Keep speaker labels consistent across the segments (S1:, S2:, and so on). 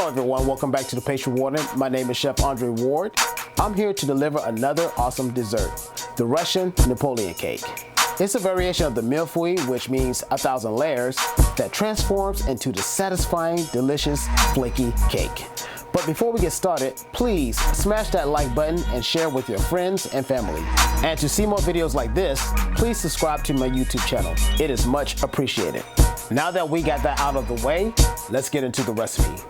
S1: Hello everyone, welcome back to the Pastry Warden. My name is Chef Andre Ward. I'm here to deliver another awesome dessert, the Russian Napoleon cake. It's a variation of the mille-feuille, which means 1,000 layers, that transforms into the satisfying, delicious, flaky cake. But before we get started, please smash that like button and share with your friends and family. And to see more videos like this, please subscribe to my YouTube channel. It is much appreciated. Now that we got that out of the way, let's get into the recipe.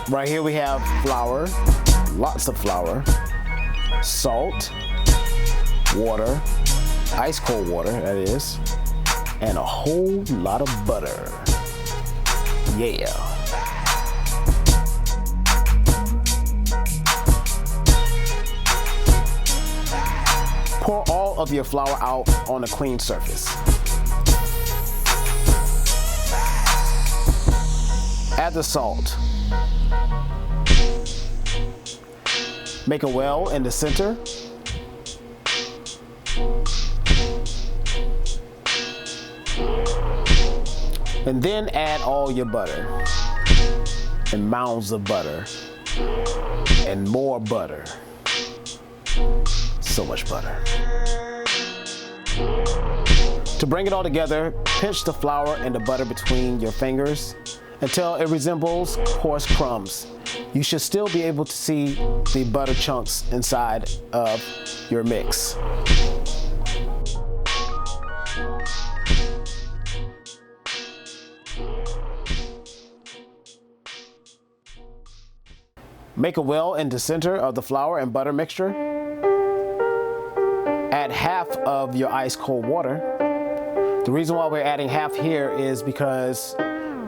S1: Right here we have flour, lots of flour, salt, water, ice cold water that is, and a whole lot of butter. Yeah. Pour all of your flour out on a clean surface. Add the salt. Make a well in the center. And then add all your butter. And mounds of butter. And more butter. So much butter. To bring it all together, pinch the flour and the butter between your fingers until it resembles coarse crumbs. You should still be able to see the butter chunks inside of your mix. Make a well in the center of the flour and butter mixture. Add half of your ice cold water. The reason why we're adding half here is because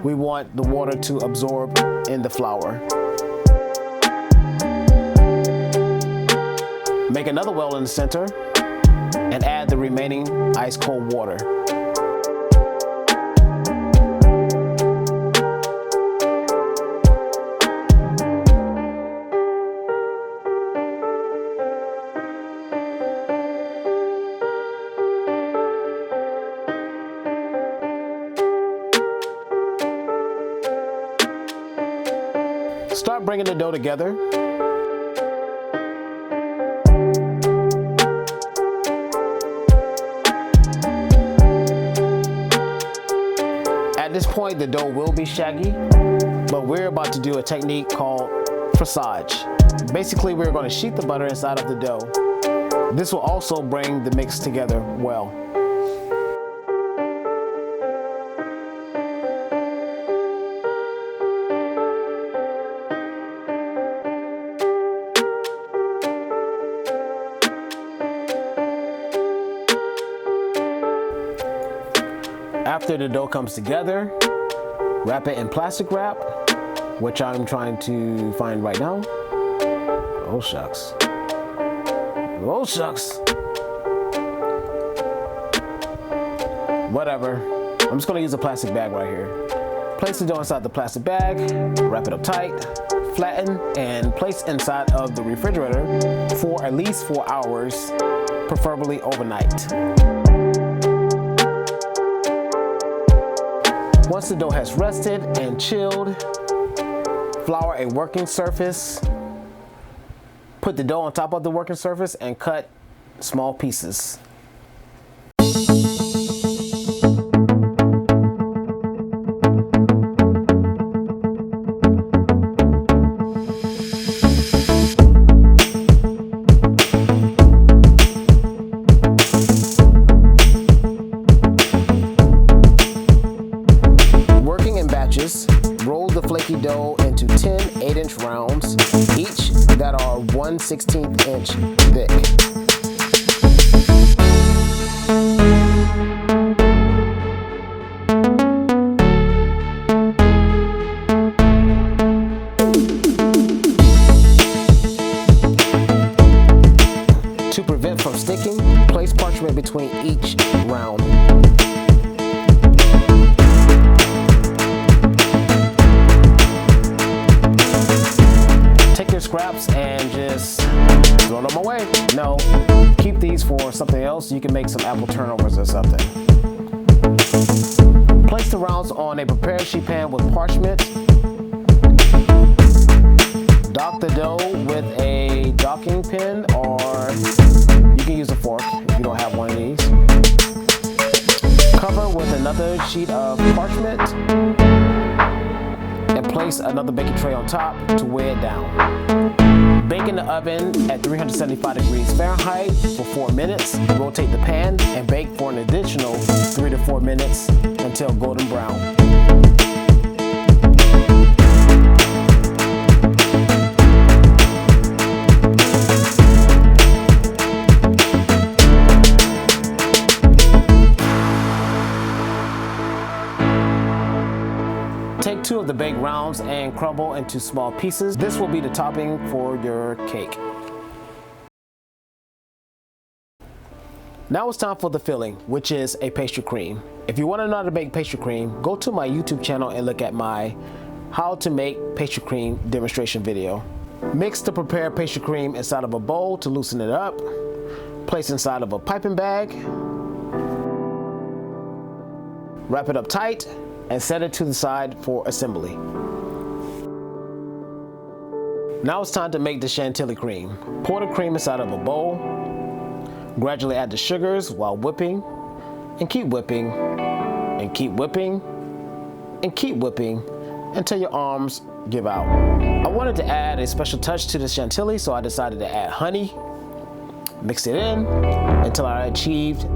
S1: we want the water to absorb in the flour. Make another well in the center and add the remaining ice cold water. Start bringing the dough together. At this point, the dough will be shaggy, but we're about to do a technique called pressage. Basically, we're going to sheet the butter inside of the dough. This will also bring the mix together well. After the dough comes together, wrap it in plastic wrap, which I'm trying to find right now. Oh shucks. Oh shucks. Whatever. I'm just gonna use a plastic bag right here. Place the dough inside the plastic bag, wrap it up tight, flatten, and place inside of the refrigerator for at least 4 hours, preferably overnight. Once the dough has rested and chilled, flour a working surface. Put the dough on top of the working surface and cut small pieces. Roll the flaky dough into 10 8-inch rounds, each that are 1/16 inch thick. To prevent from sticking, place parchment between each round. Scraps and just throw them away. No, keep these for something else. You can make some apple turnovers or something. Place the rounds on a prepared sheet pan with parchment. Dock the dough with a docking pin, or you can use a fork if you don't have one of these. Cover with another sheet of parchment and place another baking tray on top to weigh it down. Bake in the oven at 375 degrees Fahrenheit for 4 minutes. Rotate the pan and bake for an additional 3 to 4 minutes until golden brown. Take 2 of the baked rounds and crumble into small pieces. This will be the topping for your cake. Now it's time for the filling, which is a pastry cream. If you want to know how to make pastry cream, go to my YouTube channel and look at my how to make pastry cream demonstration video. Mix the prepared pastry cream inside of a bowl to loosen it up. Place inside of a piping bag. Wrap it up tight and set it to the side for assembly. Now it's time to make the chantilly cream. Pour the cream inside of a bowl. Gradually add the sugars while whipping, and keep whipping, and keep whipping, and keep whipping until your arms give out. I wanted to add a special touch to the chantilly, so I decided to add honey. Mix it in until I achieved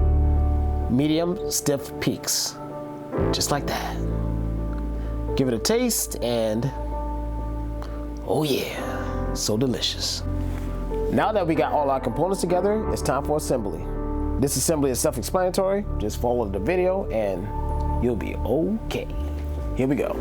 S1: medium stiff peaks. Just like that. Give it a taste and oh yeah, so delicious. Now that we got all our components together, it's time for assembly. This assembly is self-explanatory. Just follow the video and you'll be okay. Here we go.